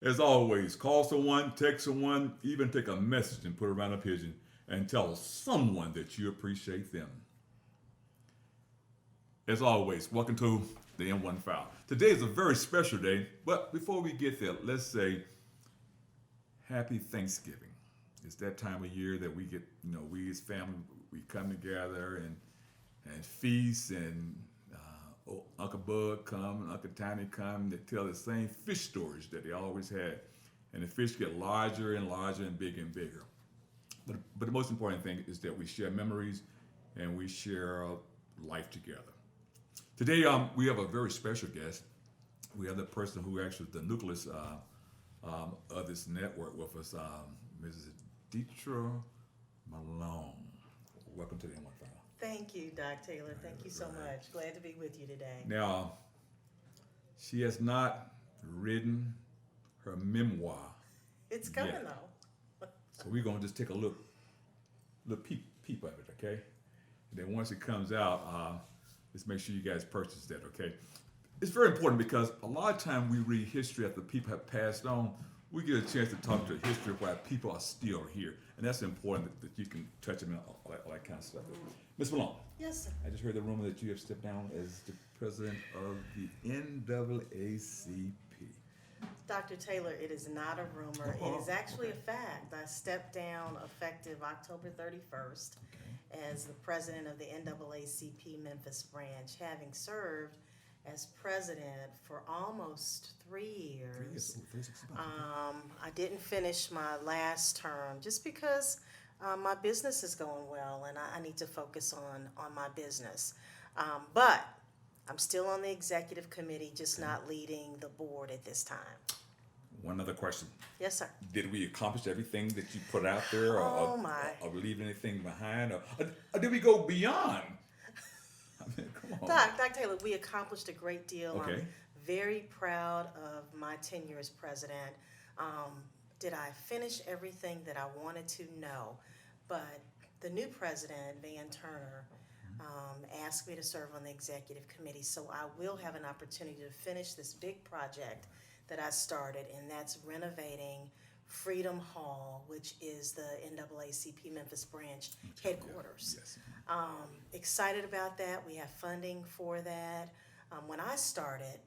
As always, call someone, text someone, even take a message and put it around a pigeon and tell someone that you appreciate them. As always, welcome to the M1 File. Today is a very special day, but before we get there, let's say Happy Thanksgiving. It's that time of year that we get, we as family, we come together and feast, and Uncle Bud come and Uncle Tiny come. They tell the same fish stories that they always had, and the fish get larger and larger and bigger and bigger. But the most important thing is that we share memories and we share life together. Today, we have a very special guest. We have the person who actually is the nucleus of this network with us, Mrs. Deidre Malone. Welcome to the M1 File. Thank you, Doc Taylor. Thank you so much. Glad to be with you today. Now, she has not written her memoir It's coming yet, though. so we're gonna just take a look peep of it, okay? And then once it comes out, let's make sure you guys purchase that, okay? It's very important because a lot of time we read history after people have passed on. We get a chance to talk to history of why people are still here, and that's important that you can touch them and all that kind of stuff. Ms. Malone, Yes, sir. I just heard the rumor that you have stepped down as the president of the NAACP. Dr. Taylor, it is not a rumor. Oh, It is actually okay. a fact. I stepped down effective October 31st as the president of the NAACP Memphis branch, having served as president for almost 3 years. I didn't finish my last term just because my business is going well and I need to focus on my business. But I'm still on the executive committee, just not leading the board at this time. One other question. Yes, sir. Did we accomplish everything that you put out there, Oh, my. or leave anything behind, or did we go beyond? I mean, come on. Doc Taylor, we accomplished a great deal. Okay. I'm very proud of my tenure as president. Did I finish everything that I wanted to? No. But the new president, Van Turner, asked me to serve on the executive committee, so I will have an opportunity to finish this big project that I started, and that's renovating Freedom Hall, which is the NAACP Memphis branch headquarters. Yes. Excited about that. We have funding for that. When I started,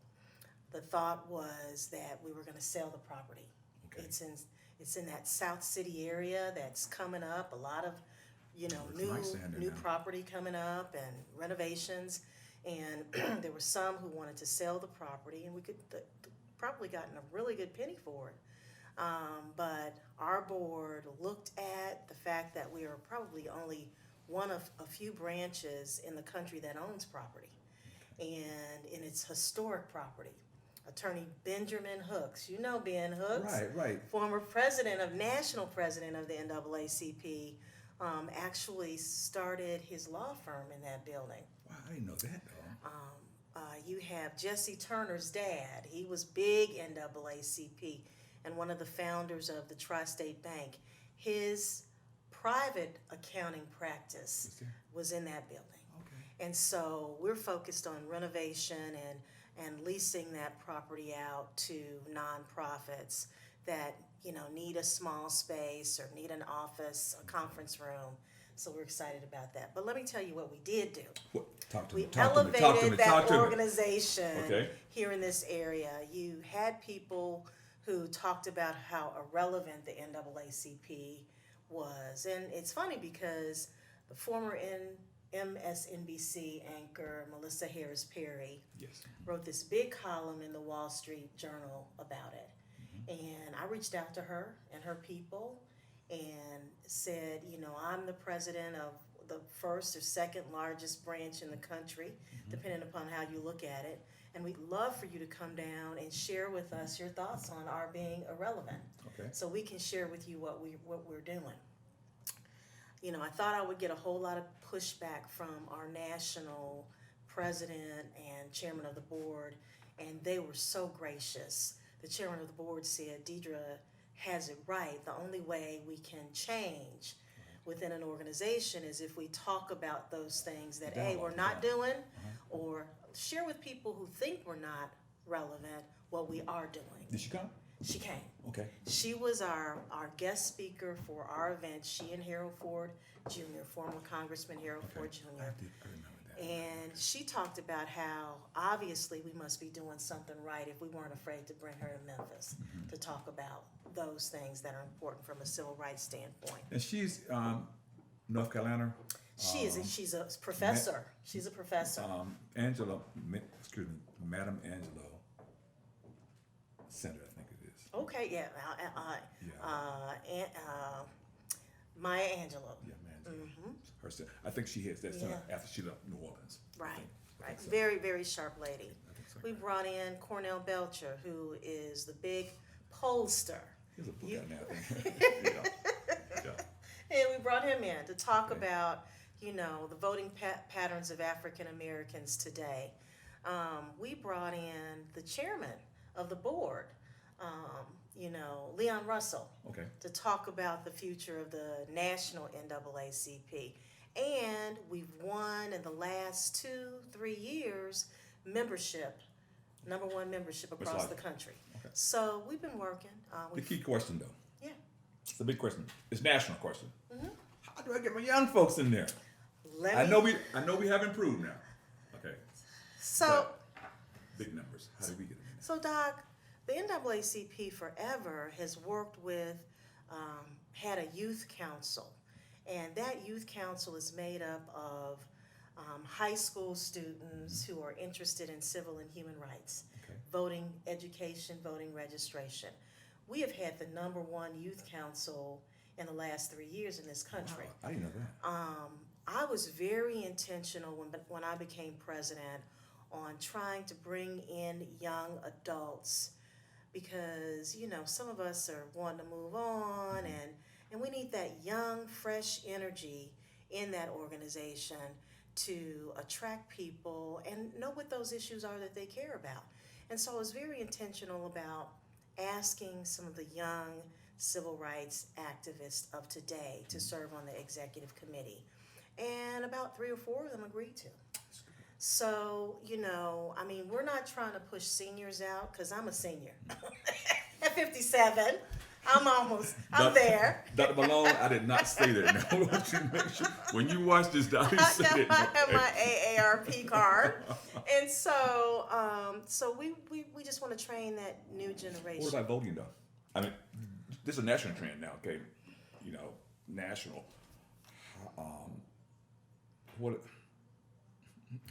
the thought was that we were going to sell the property. Okay. It's in that South City area that's coming up. A lot of It's nice down there new now. property coming up and renovations. And there were some who wanted to sell the property, and we could probably gotten a really good penny for it. But our board looked at the fact that we are probably only one of a few branches in the country that owns property, and it's historic property. Attorney Benjamin Hooks, you know Ben Hooks, Right. former national president of the NAACP, actually started his law firm in that building. Wow, I didn't know that, though. You have Jesse Turner's dad. He was big NAACP and one of the founders of the Tri-State Bank. His private accounting practice was in that building. Okay. And so we're focused on renovation and leasing that property out to nonprofits that need a small space or need an office, a conference room. So we're excited about that. But let me tell you what we did do. What? Talk to We me. Talk to me. elevated that Talk to me. organization Okay. here in this area. You had people who talked about how irrelevant the NAACP was. And it's funny because the former MSNBC anchor, Melissa Harris Perry, Yes. wrote this big column in the Wall Street Journal about it. And I reached out to her and her people and said, I'm the president of the first or second largest branch in the country, depending upon how you look at it. And we'd love for you to come down and share with us your thoughts on our being irrelevant. Okay. So we can share with you what we're doing. I thought I would get a whole lot of pushback from our national president and chairman of the board, and they were so gracious. The chairman of the board said, Deidre has it right. The only way we can change within an organization is if we talk about those things that, A, we're not doing, or share with people who think we're not relevant what we are doing. Did she come? She came. Okay. She was our guest speaker for our event. She and Harold Ford Jr., former Congressman Harold Ford Jr. I remember that. And she talked about how obviously we must be doing something right if we weren't afraid to bring her to Memphis to talk about those things that are important from a civil rights standpoint. And she's North Carolina. She's a professor. She's a professor. Madam Angelo Center, I think it is. Okay, yeah. Maya Angelou. Yeah, Maya Angelou. Her center. I think she heads that center after she left New Orleans. Right, I right. think so. Very, very sharp lady. I think so. We brought in Cornell Belcher, who is the big pollster. He's a book out now, I think. Yeah. And we brought him in to talk about, the voting patterns of African Americans today. We brought in the chairman of the board, Leon Russell, Okay. to talk about the future of the national NAACP. And we've won in the last 2-3 years number one membership across the country. Okay. So we've been working. The key question, though. Yeah. It's a big question. It's a national question. Mm-hmm. How do I get my young folks in there? I know we have improved now. Okay. So, big numbers. How do we get them in so Doc, the NAACP forever has worked with, had a youth council, and that youth council is made up of high school students who are interested in civil and human rights, voting education, voting registration. We have had the number one youth council in the last 3 years in this country. Wow, I didn't know that. I was very intentional when I became president on trying to bring in young adults because, some of us are wanting to move on and we need that young, fresh energy in that organization to attract people and know what those issues are that they care about. And so I was very intentional about asking some of the young civil rights activists of today to serve on the executive committee. And about 3 or 4 of them agreed to. So, we're not trying to push seniors out because I'm a senior. At 57, I'm there. Dr. Malone, I did not say that. Now, I want you to make sure. When you watch this, I didn't say that. I have my AARP card. And so we just want to train that new generation. What about voting, though? I mean, this is a national trend now, okay? National. What?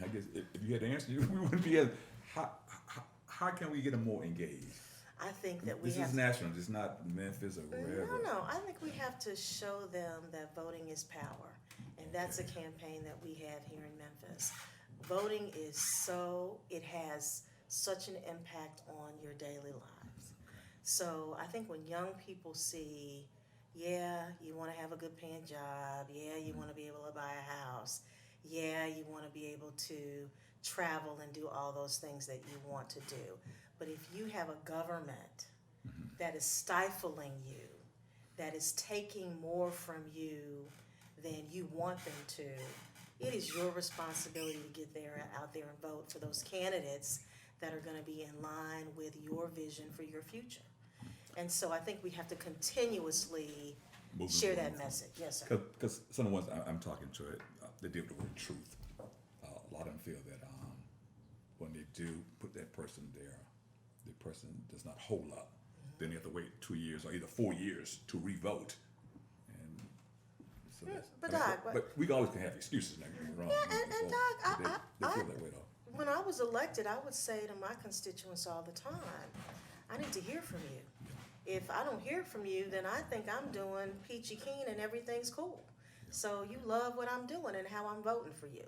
I guess if you had to answer, we wouldn't be as. How can we get them more engaged? I think that This is national. It's not Memphis or wherever. No. I think we have to show them that voting is power, and that's a campaign that we have here in Memphis. Voting it has such an impact on your daily lives. So I think when young people see, you want to have a good paying job, you want to be able to buy a house, you want to be able to travel and do all those things that you want to do. But if you have a government that is stifling you, that is taking more from you than you want them to, it is your responsibility to get out there and vote for those candidates that are going to be in line with your vision for your future. And so I think we have to continuously share that message. Yes, sir. Because some of the ones I'm talking to, they deal with the word truth. A lot of them feel that when they do put that person there, the person does not hold up. Then they have to wait 2 years or either 4 years to re-vote. And so but we always can have excuses. Now, don't get me wrong. And Doc, they feel that way though. When I was elected, I would say to my constituents all the time, I need to hear from you. If I don't hear from you, then I think I'm doing peachy keen and everything's cool. So you love what I'm doing and how I'm voting for you.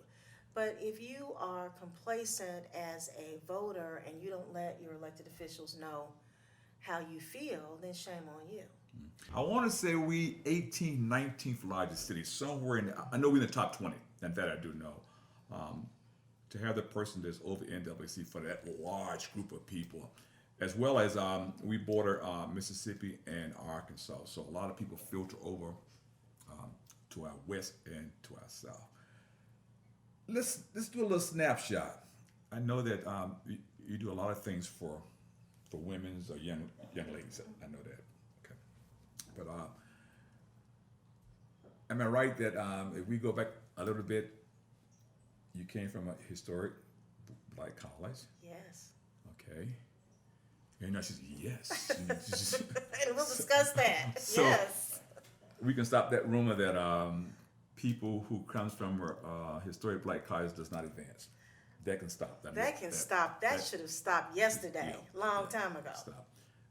But if you are complacent as a voter and you don't let your elected officials know how you feel, then shame on you. I want to say we 18th, 19th largest city, somewhere in. I know we're in the top 20, and that I do know. To have the person that's over NAACP for that large group of people, as well as we border Mississippi and Arkansas, so a lot of people filter over to our west and to our south. Let's do a little snapshot. I know that you do a lot of things for for women's or young ladies. I know that. Okay, but am I right that if we go back a little bit, you came from a historic black college? Yes. Okay. And now she's yes. And we'll discuss that. So, yes. we can stop that rumor that people who comes from historic black college does not advance. That can stop. That can stop. That should have stopped yesterday, long time ago. Stop.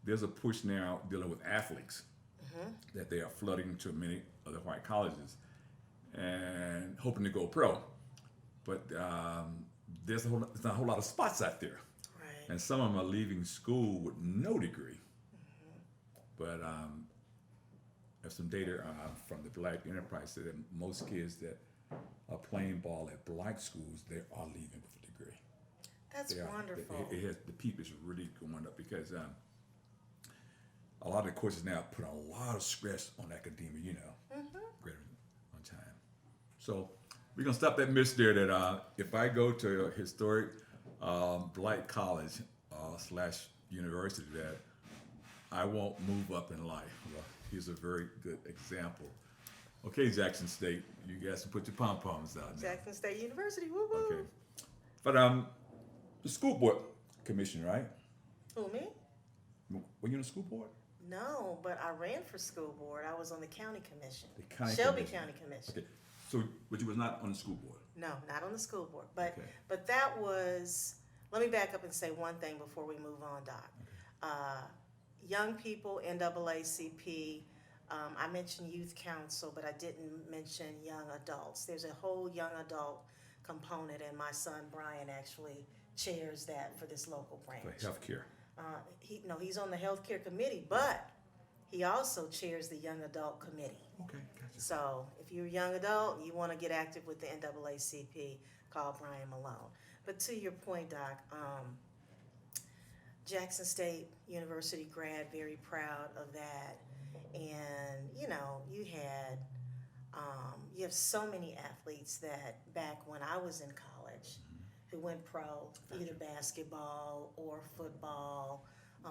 There's a push now dealing with athletes that they are flooding to many other white colleges and hoping to go pro. But there's not a whole lot of spots out there. Right. And some of them are leaving school with no degree. But there's some data from the Black Enterprise said that most kids that are playing ball at black schools, they are leaving with a degree. That's wonderful. The peep is really going up because a lot of the courses now put a lot of stress on academia, greater on time. So we're gonna stop that myth there that if I go to a historic black college / university, that I won't move up in life. Well, here's a very good example. Okay, Jackson State, you guys can put your pom-poms out now. Jackson State University, woo-woo. Okay. But the school board commission, right? Who, me? Were you on the school board? No, but I ran for school board. I was on the county commission. The county Shelby commission. County Commission. Okay. So, but you was not on the school board? No, not on the school board. But Okay. but that was, let me back up and say one thing before we move on, Doc. Young people, NAACP, I mentioned youth council, but I didn't mention young adults. There's a whole young adult component, and my son Brian actually chairs that for this local branch. For healthcare. He's on the healthcare committee, but he also chairs the young adult committee. Okay, gotcha. So if you're a young adult, you want to get active with the NAACP, call Brian Malone. But to your point, Doc, Jackson State University grad, very proud of that. And you have so many athletes that back when I was in college who went pro, either basketball or football.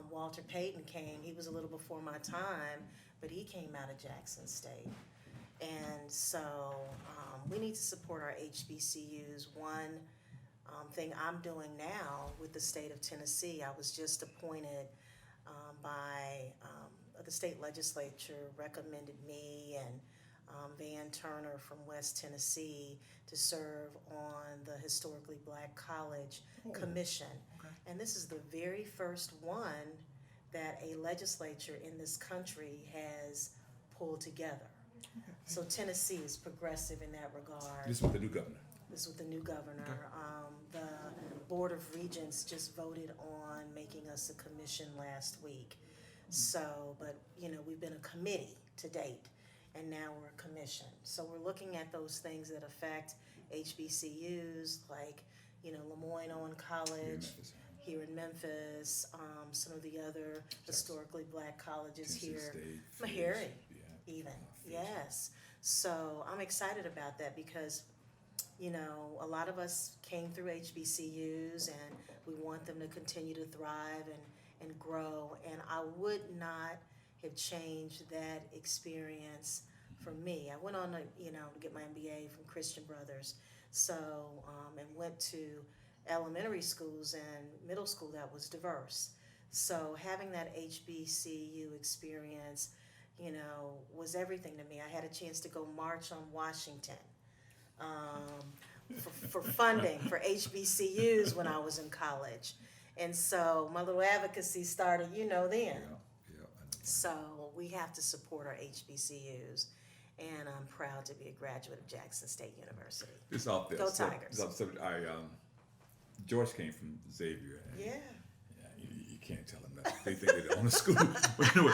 Walter Payton came, he was a little before my time, but he came out of Jackson State. And so we need to support our HBCUs. One thing I'm doing now with the state of Tennessee, I was just appointed by the state legislature, recommended me and Van Turner from West Tennessee to serve on the Historically Black College Commission. Okay. And this is the very first one that a legislature in this country has pulled together. Okay. So Tennessee is progressive in that regard. This is with the new governor. This is with the new governor. Okay. The Board of Regents just voted on making us a commission last week. So, but we've been a committee to date, and now we're a commission. So we're looking at those things that affect HBCUs, like Lemoyne-Owen College here in Memphis, some of the other historically black colleges Tennessee here, State, Meharry, yeah. even, yes. So I'm excited about that because a lot of us came through HBCUs and we want them to continue to thrive and grow. And I would not have changed that experience for me. I went on to get my MBA from Christian Brothers. So, and went to elementary schools and middle school that was diverse. So having that HBCU experience, was everything to me. I had a chance to go march on Washington for funding for HBCUs when I was in college. And so my little advocacy started, then. Yeah, I know. So we have to support our HBCUs. And I'm proud to be a graduate of Jackson State University. This off the Go subject. Tigers. This off the subject. George came from Xavier. And, Yeah. You can't tell them that. They think they're on the school. But anyway,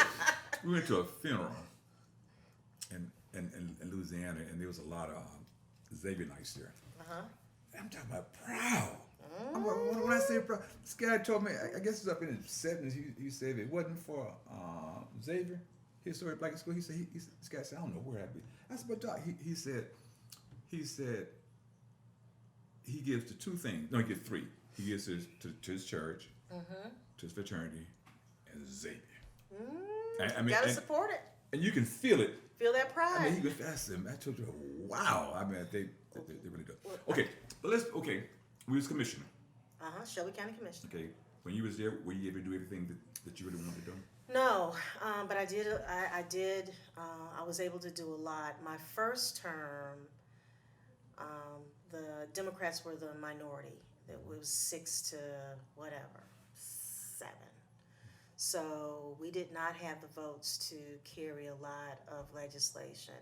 we went to a funeral in Louisiana, and there was a lot of Xavier-nites there. Uh-huh. I'm talking about proud. When I say proud, this guy told me, I guess it was up in his 70s, he said if it wasn't for Xavier, historic black school, he said, this guy said, I don't know where I'd be. I said, but Doc, he said he gives to two things. No, he gives three. He gives to his church, to his fraternity, Xavier. Gotta support it. And you can feel it. Feel that pride. I mean, he goes, that's him. I told you, wow. I mean, they really do. Okay, we was commissioner. Shelby County Commissioner. Okay, when you was there, were you able to do everything that you really wanted to do? No, but I did. I was able to do a lot. My first term, the Democrats were the minority. It was 6 to 7. So we did not have the votes to carry a lot of legislation.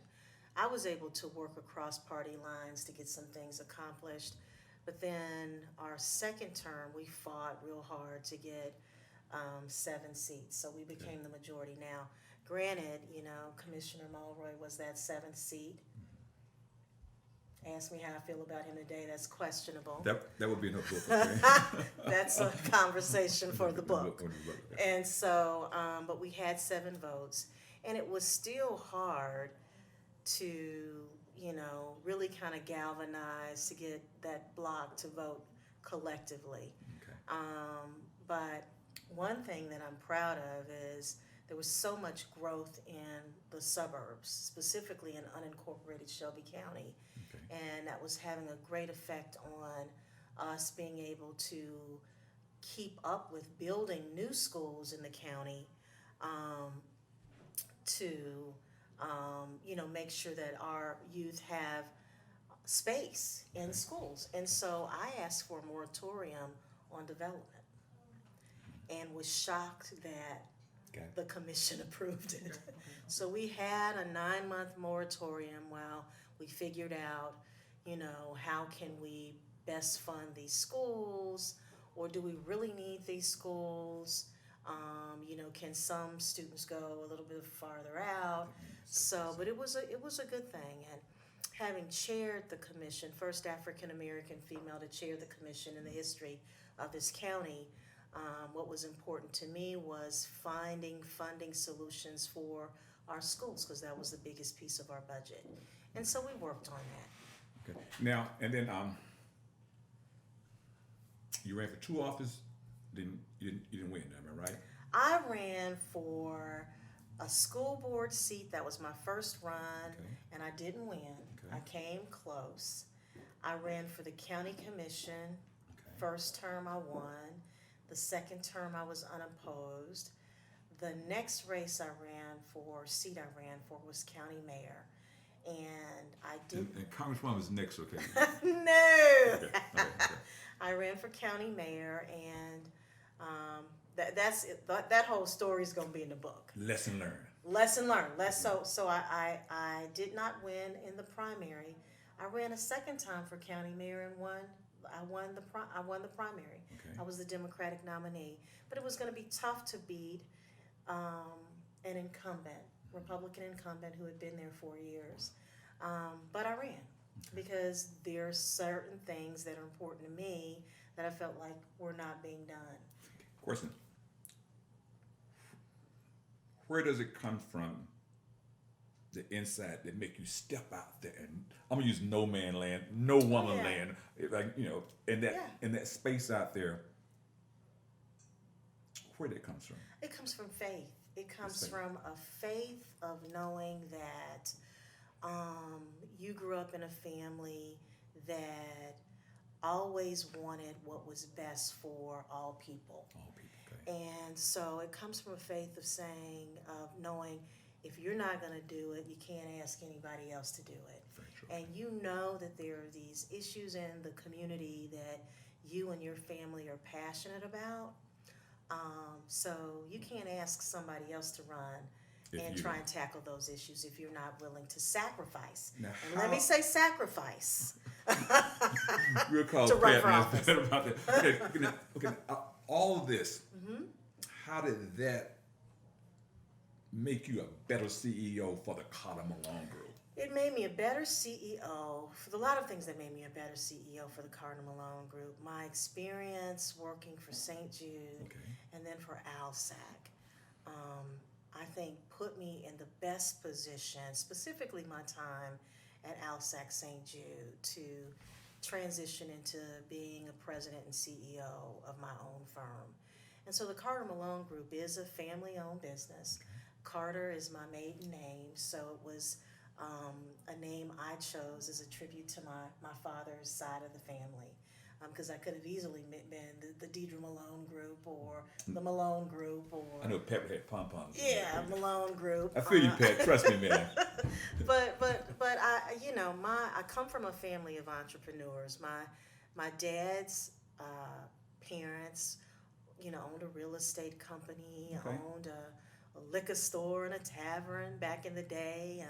I was able to work across party lines to get some things accomplished. But then our second term, we fought real hard to get 7 seats. So we became the majority. Now, granted, Commissioner Mulroy was that 7th seat. Ask me how I feel about him today. That's questionable. That would be in her book. Okay? That's a conversation for the book. And so, but we had 7 votes. And it was still hard to really kind of galvanize to get that block to vote collectively. Okay. But one thing that I'm proud of is there was so much growth in the suburbs, specifically in unincorporated Shelby County. Okay. And that was having a great effect on us being able to keep up with building new schools in the county, to make sure that our youth have space in schools. And so I asked for a moratorium on development and was shocked that the commission approved it. So we had a 9-month moratorium while we figured out, how can we best fund these schools, or do we really need these schools? Can some students go a little bit farther out? So, but it was a good thing. And having chaired the commission, first African American female to chair the commission in the history of this county, what was important to me was finding funding solutions for our schools, because that was the biggest piece of our budget. And so we worked on that. Okay. Now, and then you ran for 2 offices, then you didn't win, am I right? I ran for a school board seat. That was my first run, and I didn't win. I came close. I ran for the county commission. First term I won. The second term I was unopposed. The next race I ran for was county mayor. And I did. And Congresswoman was next, okay? No. Okay. I ran for county mayor, and that's it. That whole story is going to be in the book. Lesson learned. So I did not win in the primary. I ran a second time for county mayor and won. I won the primary. Okay. I was the Democratic nominee, but it was going to be tough to beat an incumbent, Republican incumbent who had been there 4 years. But I ran because there are certain things that are important to me that I felt like were not being done. Question. Where does it come from, the inside that make you step out there? And I'm gonna use no man land, no woman land, in that space out there. Where that comes from? It comes from faith. It comes from a faith of knowing that you grew up in a family that always wanted what was best for all people. And so it comes from a faith of knowing if you're not going to do it, you can't ask anybody else to do it. And you know that there are these issues in the community that you and your family are passionate about. So you can't ask somebody else to run and try and tackle those issues if you're not willing to sacrifice. Now, and let me say sacrifice. We'll call to run for office. About that. Okay. All of this, how did that make you a better CEO for the Carter Malone Group? It made me a better CEO for a lot of things that made me a better CEO for the Carter Malone Group. My experience working for St. Jude and then for ALSAC, I think put me in the best position, specifically my time at ALSAC St. Jude, to transition into being a president and CEO of my own firm. And so the Carter Malone Group is a family-owned business. Carter is my maiden name, so it was a name I chose as a tribute to my father's side of the family. Because I could have easily been the Deidre Malone Group or the Malone Group or... I know Pat had pom-poms. Yeah, Malone Group. I feel you, Pat. Trust me, man. But I come from a family of entrepreneurs. My dad's parents, owned a real estate company, Okay. owned a liquor store and a tavern back in the day.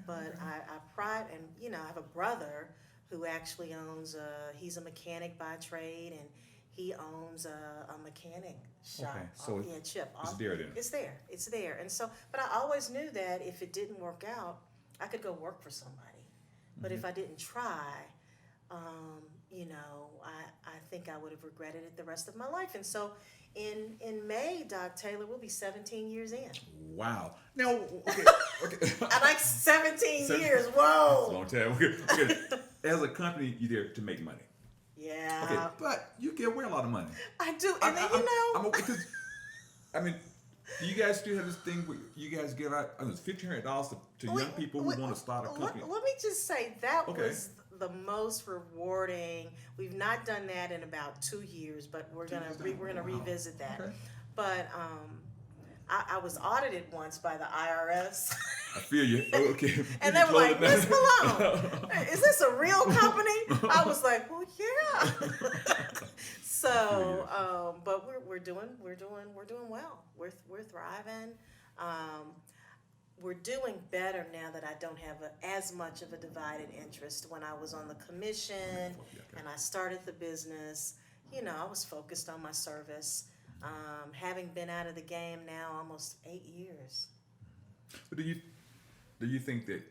But I pride, and I have a brother who actually owns he's a mechanic by trade, and he owns a mechanic shop. Okay, so Chip. it's there then. It's there. And so, but I always knew that if it didn't work out, I could go work for somebody. But if I didn't try, I think I would have regretted it the rest of my life. And so in May, Doc Taylor, we'll be 17 years in. Wow. Now, okay. I like 17 years. That's a Whoa. long time. Okay. As a company, you're there to make money. Yeah. Okay, but you give away a lot of money. I do. And then, I'm okay, 'cause, I mean, do you guys still have this thing where you guys give out $1,500 to young people who want to start a company? Let me just say that Okay. was the most rewarding. We've not done that in about 2 years, but we're gonna revisit that. Okay. But I was audited once by the IRS. I feel you. Oh, okay. And they were like, Miss Malone, is this a real company? I was like, well, yeah. So, but we're doing well. We're thriving. We're doing better now that I don't have as much of a divided interest. When I was on the commission and I started the business, I was focused on my service. Having been out of the game now almost 8 years. But do you think that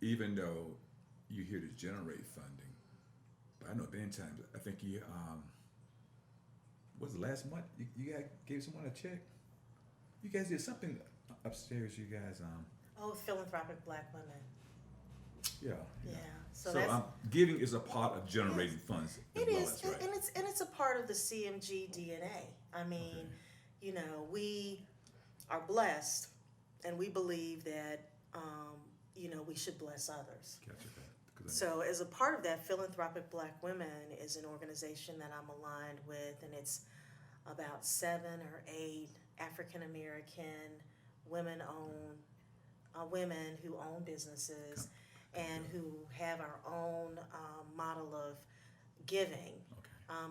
even though you're here to generate funding, but I know many times, I think you, was it last month, you guys gave someone a check? You guys did something upstairs, you guys, Philanthropic Black women. yeah. So So that's, giving is a part of generating funds as it well, is, that's right. and it's a part of the CMG DNA. I mean, we are blessed, and we believe that we should bless others. Gotcha that. So as a part of that, Philanthropic Black Women is an organization that I'm aligned with, and it's about 7 or 8 African American women who own businesses and who have our own model of giving.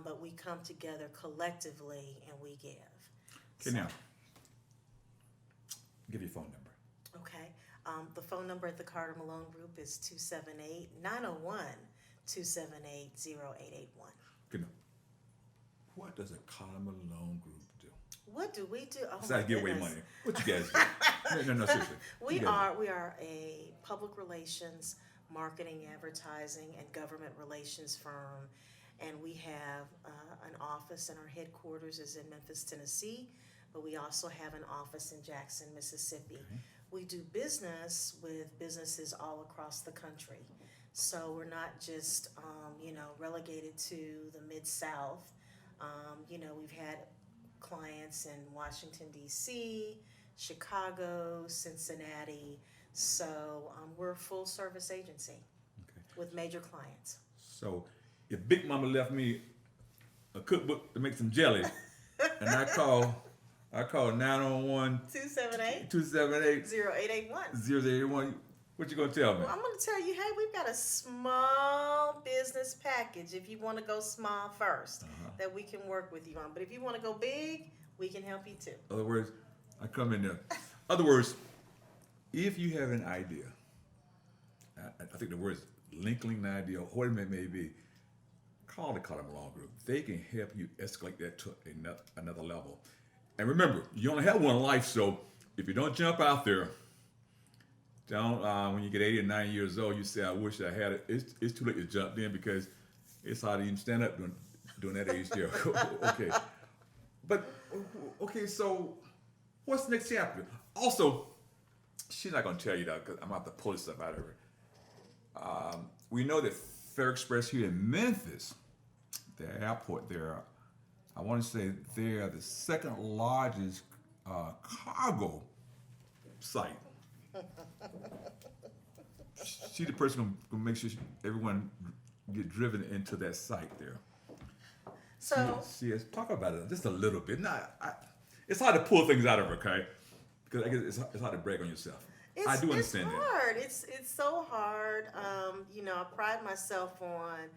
But we come together collectively and we give. Okay, now, give your phone number. Okay. The phone number at the Carter Malone Group is 278-901-278-0881. Okay, now, what does a Carter Malone Group do? What do we do? Oh, Besides my give away goodness. money. What you guys do? No, seriously. We are a public relations, marketing, advertising, and government relations firm, and we have an office, and our headquarters is in Memphis, Tennessee, but we also have an office in Jackson, Mississippi. Okay. We do business with businesses all across the country, so we're not just relegated to the Mid-South. We've had clients in Washington, D.C., Chicago, Cincinnati. So we're a full service agency with major clients. So if Big Mama left me a cookbook to make some jelly, and I call 901 278 278 0881. 0081, what you gonna tell me? Well, I'm going to tell you, hey, we've got a small business package if you want to go small first that we can work with you on. But if you want to go big, we can help you too. In other words, I come in there. Other words, if you have an idea, I think the word is linking an idea, or whatever it may be, call the Carter Malone Group. They can help you escalate that to another level. And remember, you only have one life, so if you don't jump out there, don't when you get 80 or 90 years old, you say, I wish I had it. It's too late to jump in because it's hard to even stand up during that age there. Okay. But, okay, so what's the next chapter? Also, she's not going to tell you that because I'm about to pull this stuff out of her. We know that Fair Express here in Memphis, the airport there, I want to say they are the second largest cargo site. She the person gonna make sure everyone get driven into that site there. So She has talk about it just a little bit. It's hard to pull things out of her, okay? Because I guess it's hard to brag on yourself. I do understand it's hard. It's so hard. I pride myself on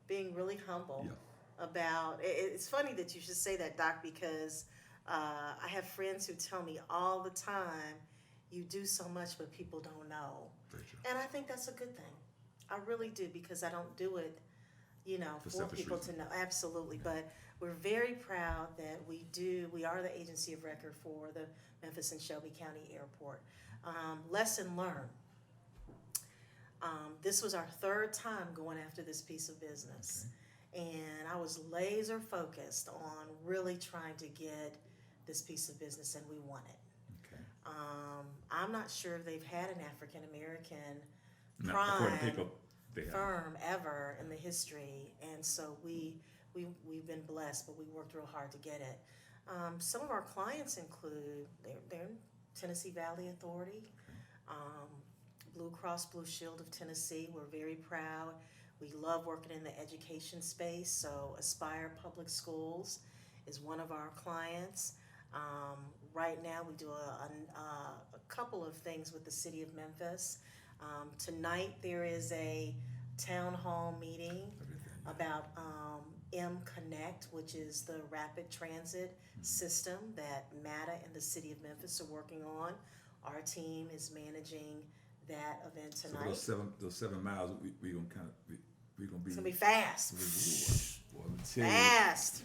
being really humble about. It's funny that you should say that, Doc, because I have friends who tell me all the time, "You do so much, but people don't know." And I think that's a good thing. I really do, because I don't do it, for people to know. Absolutely. But we're very proud that we are the agency of record for the Memphis and Shelby County Airport. Lesson learned. This was our third time going after this piece of business. And I was laser focused on really trying to get this piece of business, and we won it. I'm not sure if they've had an African American prime firm ever in the history, and so we've been blessed, but we worked real hard to get it. Some of our clients include they're Tennessee Valley Authority, Blue Cross Blue Shield of Tennessee. We're very proud. We love working in the education space, so Aspire Public Schools is one of our clients. Right now we do a couple of things with the city of Memphis. Tonight there is a town hall meeting about M Connect, which is the rapid transit system that MATA and the city of Memphis are working on. Our team is managing that event tonight. So those 7 miles, we're gonna be. It's gonna be fast. Well, Fast.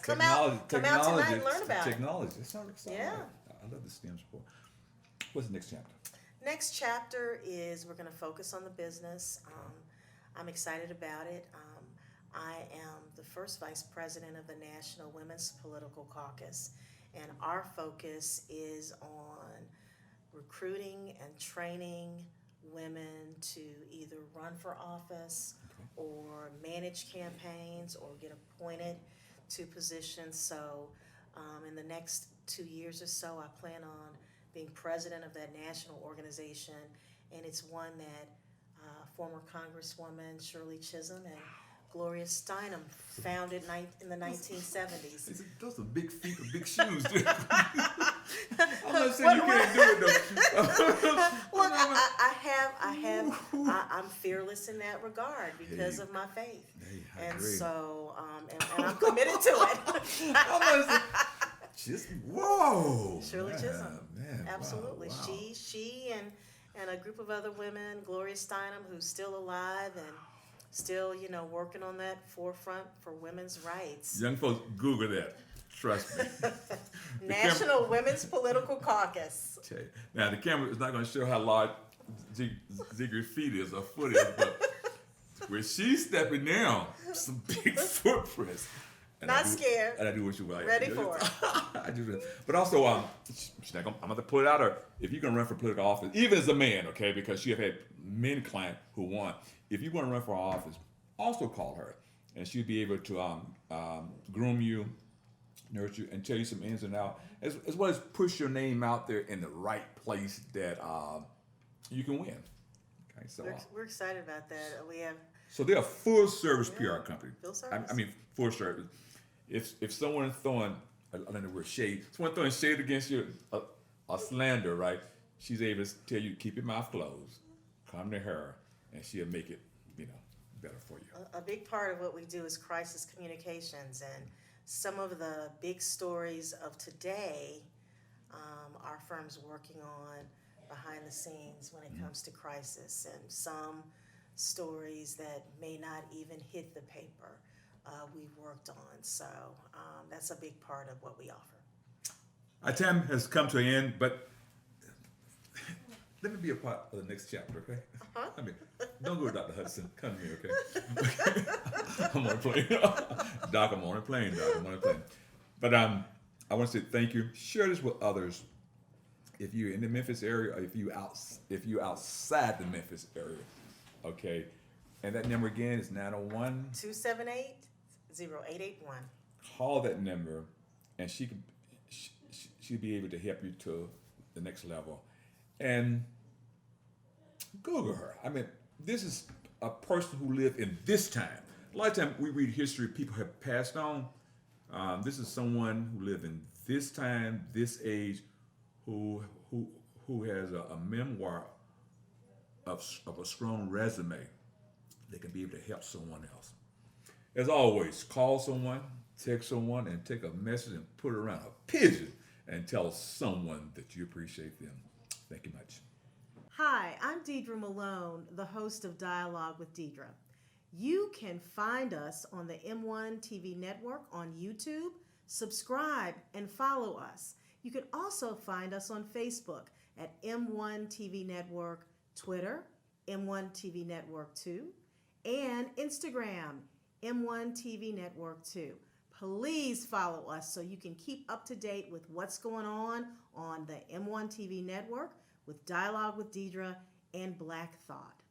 Come out tonight and learn about it. Technology. It's all right. Yeah. I love the STEM support. What's the next chapter? Next chapter is we're going to focus on the business. I'm excited about it. I am the first vice president of the National Women's Political Caucus, and our focus is on recruiting and training women to either run for office or manage campaigns or get appointed to positions. So in the next 2 years or so, I plan on being president of that national organization, and it's one that former Congresswoman Shirley Chisholm and Gloria Steinem founded in the 1970s. Those are big feet or big shoes. I'm not saying you can't do it though. Look, I'm fearless in that regard because of my faith, and so and I'm committed to it. Whoa! Shirley Chisholm, man, absolutely. Wow. She and a group of other women, Gloria Steinem, who's still alive and still, working on that forefront for women's rights. Young folks, Google that. Trust me. National Women's Political Caucus. Okay. Now the camera is not going to show how large Ziggy's feet is or foot is, but where she's stepping down, some big footprints. And not scared. And I do what you like. Ready for it. I do. But also, I'm going to put it out her. If you're going to run for political office, even as a man, okay, because she have had many clients who won. If you want to run for office, also call her, and she'll be able to groom you, nurture you, and tell you some ins and outs, as well as push your name out there in the right place that you can win. Okay, so we're excited about that. We have. So they're a full service PR company. Full service. I mean, full service. If someone throwing, I don't know the word shade, someone throwing shade against you, a slander, right? She's able to tell you to keep your mouth closed, come to her, and she'll make it, better for you. A big part of what we do is crisis communications, and some of the big stories of today, our firm's working on behind the scenes when it comes to crisis, and some stories that may not even hit the paper. We've worked on, so that's a big part of what we offer. Our time has come to an end, but let me be a part of the next chapter, okay? I mean, don't go to Dr. Hudson. Come to me, okay? I'm on a plane. Doc, I'm on a plane, Doc. I'm on a plane. But I want to say thank you. Share this with others. If you're in the Memphis area, or if you're outside the Memphis area, okay? And that number again is 901-278-0881. call that number, and she'll be able to help you to the next level. And Google her. I mean, this is a person who lived in this time. A lot of times we read history, people have passed on. This is someone who lived in this time, this age, who has a memoir of a strong resume that can be able to help someone else. As always, call someone, text someone, and take a message and put it around a pigeon and tell someone that you appreciate them. Thank you much. Hi, I'm Deidre Malone, the host of Dialogue with Deidre. You can find us on the M1 TV network on YouTube, subscribe, and follow us. You can also find us on Facebook at M1 TV Network, Twitter, M1 TV Network 2, and Instagram, M1 TV Network 2. Please follow us so you can keep up to date with what's going on the M1 TV network with Dialogue with Deidre and Black Thought.